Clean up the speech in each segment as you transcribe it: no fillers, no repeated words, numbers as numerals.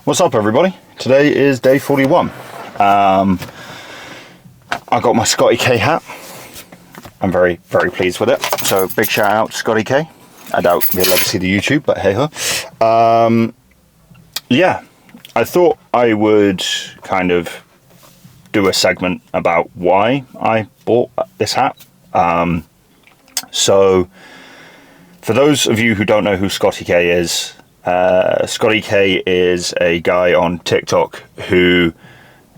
What's up, everybody? Today is day 41. I got my Scotty K hat. I'm very, very pleased with it. So big shout out to Scotty K. I doubt he'll ever see the YouTube, but hey ho. Yeah, I thought I would kind of do a segment about why I bought this hat. So for those of you who don't know who Scotty K is, Scotty K is a guy on TikTok who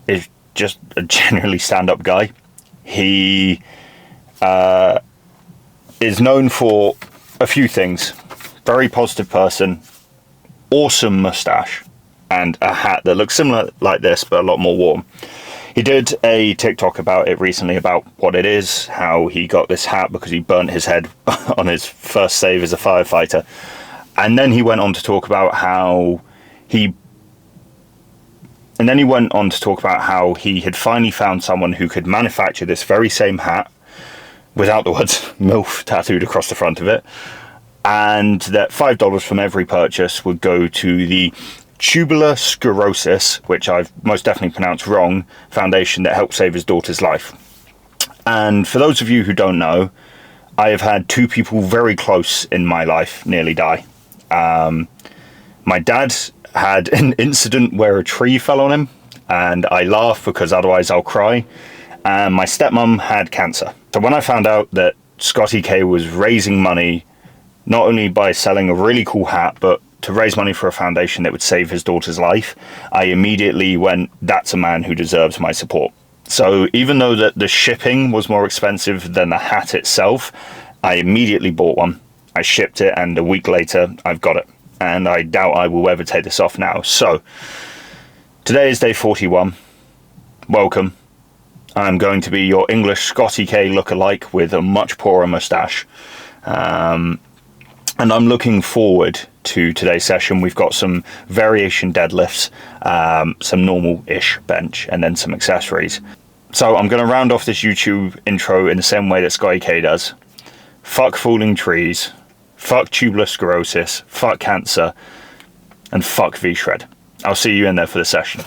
is just a generally stand-up guy. He is known for a few things. Very positive person, awesome mustache, and a hat that looks similar like this but a lot more warm. He did a TikTok about it recently, about what it is, how he got this hat because he burnt his head on his first save as a firefighter. And then he went on to talk about how he had finally found someone who could manufacture this very same hat without the words MILF tattooed across the front of it, and that $5 from every purchase would go to the tubular sclerosis, which I've most definitely pronounced wrong, foundation that helped save his daughter's life. And for those of you who don't know, I have had two people very close in my life nearly die. My dad had an incident where a tree fell on him, and I laugh because otherwise I'll cry. And my stepmom had cancer. So when I found out that Scotty K was raising money, not only by selling a really cool hat, but to raise money for a foundation that would save his daughter's life, I immediately went, that's a man who deserves my support. So even though that the shipping was more expensive than the hat itself, I immediately bought one. I shipped it, and a week later I've got it, and I doubt I will ever take this off now. So today is day 41. Welcome. I'm going to be your English Scotty K lookalike with a much poorer mustache, and I'm looking forward to today's session. We've got some variation deadlifts, some normal-ish bench, and then some accessories. So I'm going to round off this YouTube intro in the same way that Scotty K does. Fuck falling trees, fuck tubular sclerosis, fuck cancer, and fuck V-Shred. I'll see you in there for the session.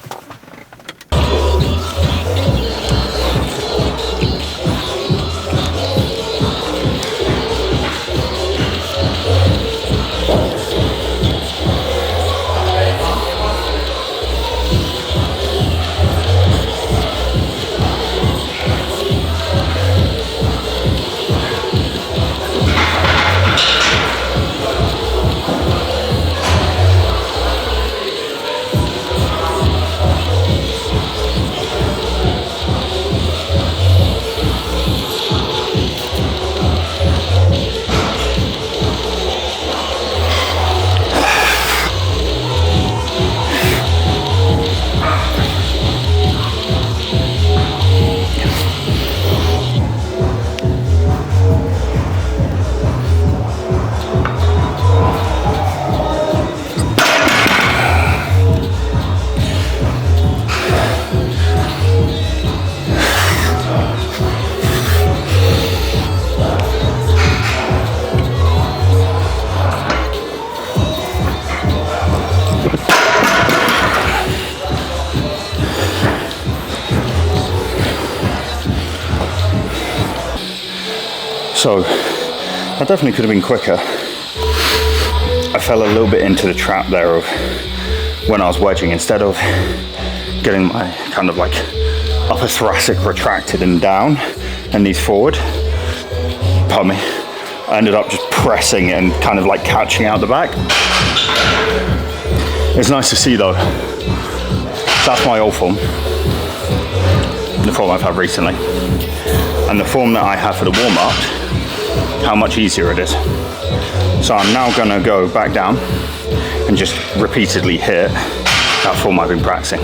So, that definitely could have been quicker. I fell a little bit into the trap there of when I was wedging, instead of getting my kind of like upper thoracic retracted and down and knees forward, pardon me, I ended up just pressing it and kind of like catching out the back. It's nice to see though. That's my old form, the form I've had recently, and the form that I have for the warm-up, how much easier it is. So I'm now going to go back down and just repeatedly hit that form I've been practicing.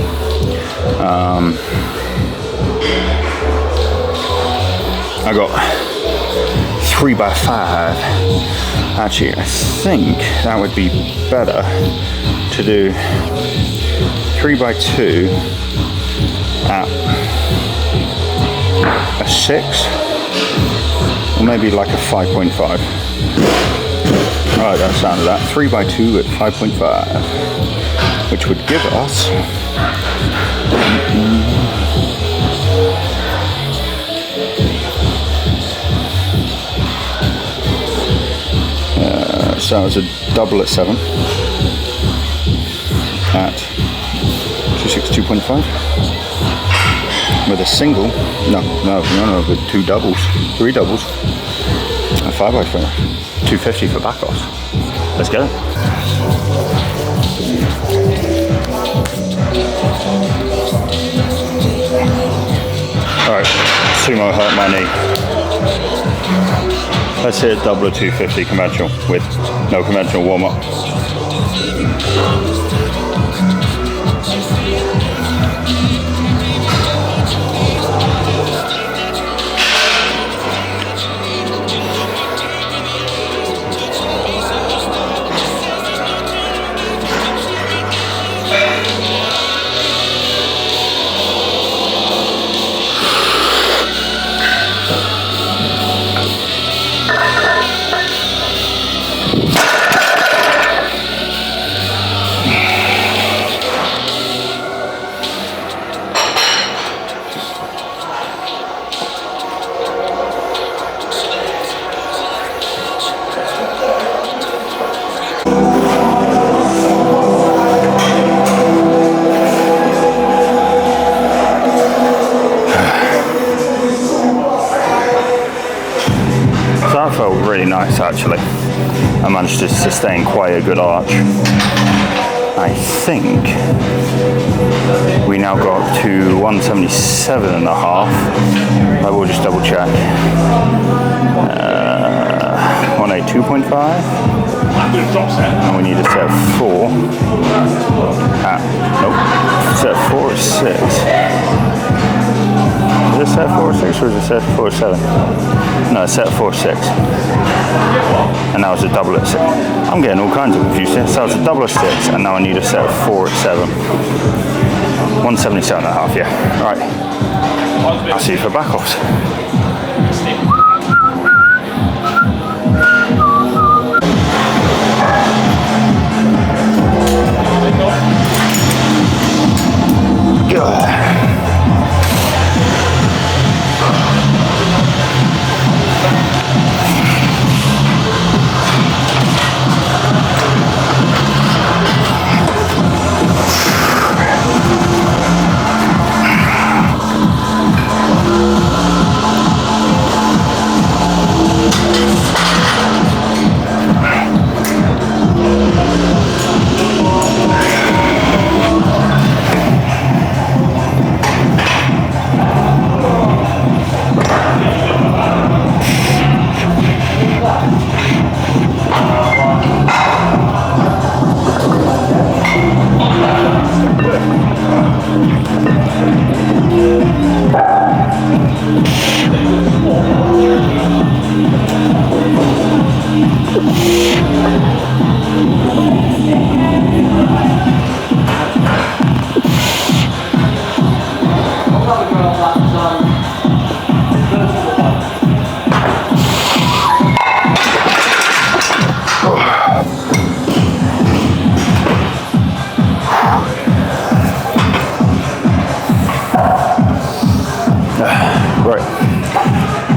I got 3x5. Actually, I think that would be better to do 3x2 at a 6, or maybe like a 5.5. Alright, that sounded that. 3x2 at 5.5. which would give us so that was a double at 7 at 262.5 with a single, no, with 2 doubles, 3 doubles, a 5x4, 250 for back off. Let's go. Alright, sumo hurt my knee. Let's hit a double of 250 conventional with no conventional warm up. That felt really nice actually. I managed to sustain quite a good arch. I think we now got up to 177.5. I will just double check. 182.5. And we need to set 4 at, nope, set 4 at 6. Is it set 4 or 6 or is it set 4 or 7? No, it's set 4 or 6. And now it's a double at 6. I'm getting all kinds of confused here. So it's a double at 6 and now I need a set of 4 at 7. 177.5, yeah. Alright. I'll see you for back offs.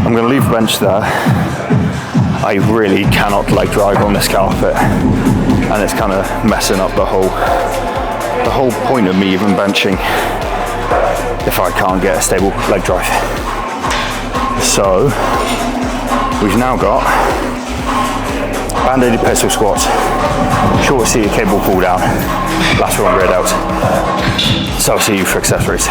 I'm going to leave bench there. I really cannot leg drive on this carpet and it's kind of messing up the whole point of me even benching if I can't get a stable leg drive. So we've now got band-aided pistol squats, short seated cable pull down, lateral and rear delts. So I'll see you for accessories.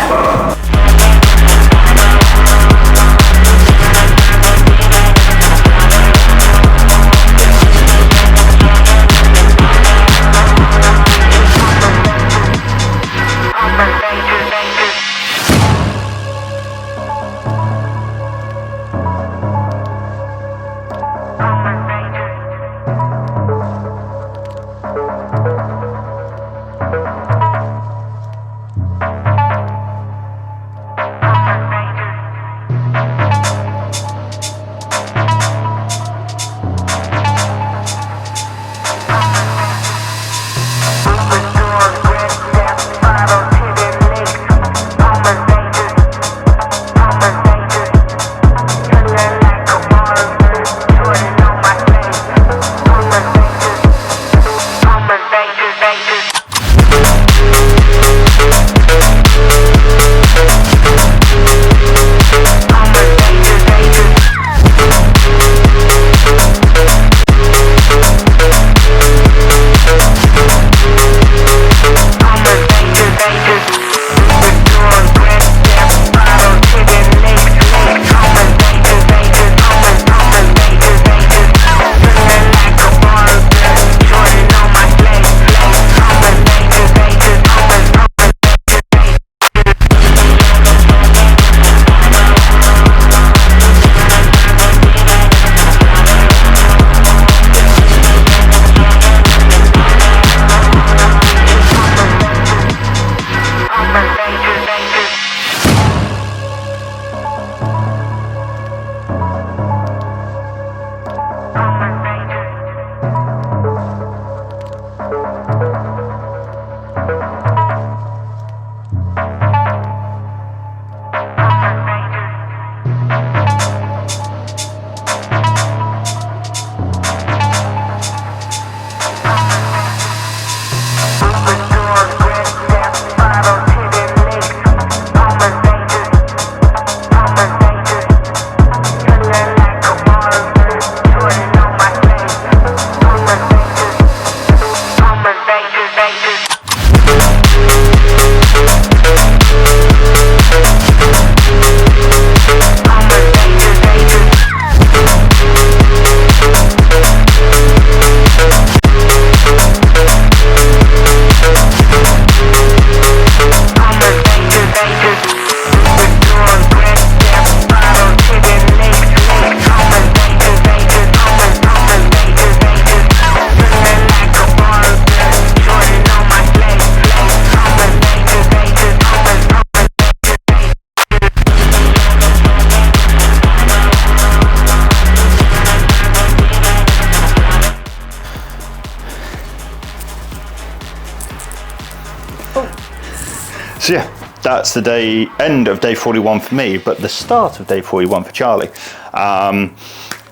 So yeah, that's the end of day 41 for me, but the start of day 41 for Charlie.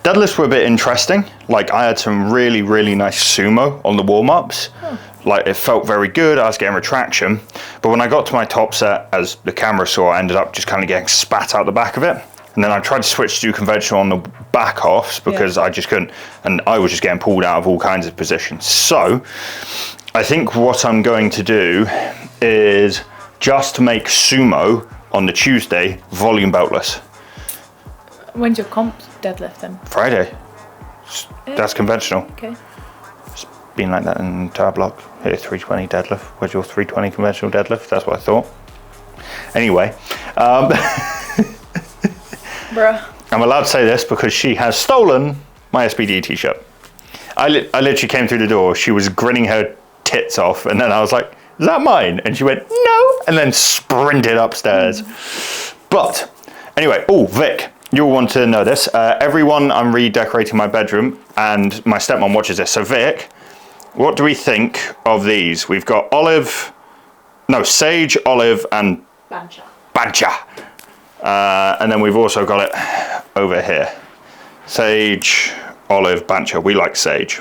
Deadlifts were a bit interesting. Like, I had some really, really nice sumo on the warm-ups. Like, it felt very good. I was getting retraction. But when I got to my top set, as the camera saw, I ended up just kind of getting spat out the back of it. And then I tried to switch to do conventional on the back offs because I just couldn't. And I was just getting pulled out of all kinds of positions. So I think what I'm going to do is just make sumo on the Tuesday volume beltless. When's your comp deadlift then? Friday. That's conventional. Okay. It's been like that in the entire block. Hit a 320 deadlift. Where's your 320 conventional deadlift? That's what I thought. Anyway. Bruh. I'm allowed to say this because she has stolen my SBD t-shirt. I literally came through the door. She was grinning her tits off. And then I was like, is that mine? And she went, no. And then sprinted upstairs. But anyway, Vic. You'll want to know this. Everyone, I'm redecorating my bedroom, and my stepmom watches this. So Vic, what do we think of these? We've got sage, olive, and bancha. And then we've also got it over here. Sage, olive, bancha. We like sage.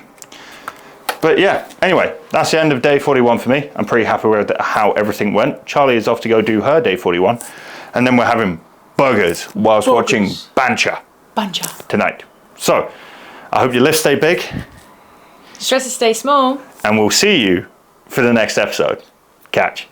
But yeah, anyway, that's the end of day 41 for me. I'm pretty happy with how everything went. Charlie is off to go do her day 41, and then we're having burgers whilst watching bancha tonight. So I hope your lifts stay big. Stresses stay small. And we'll see you for the next episode. Catch.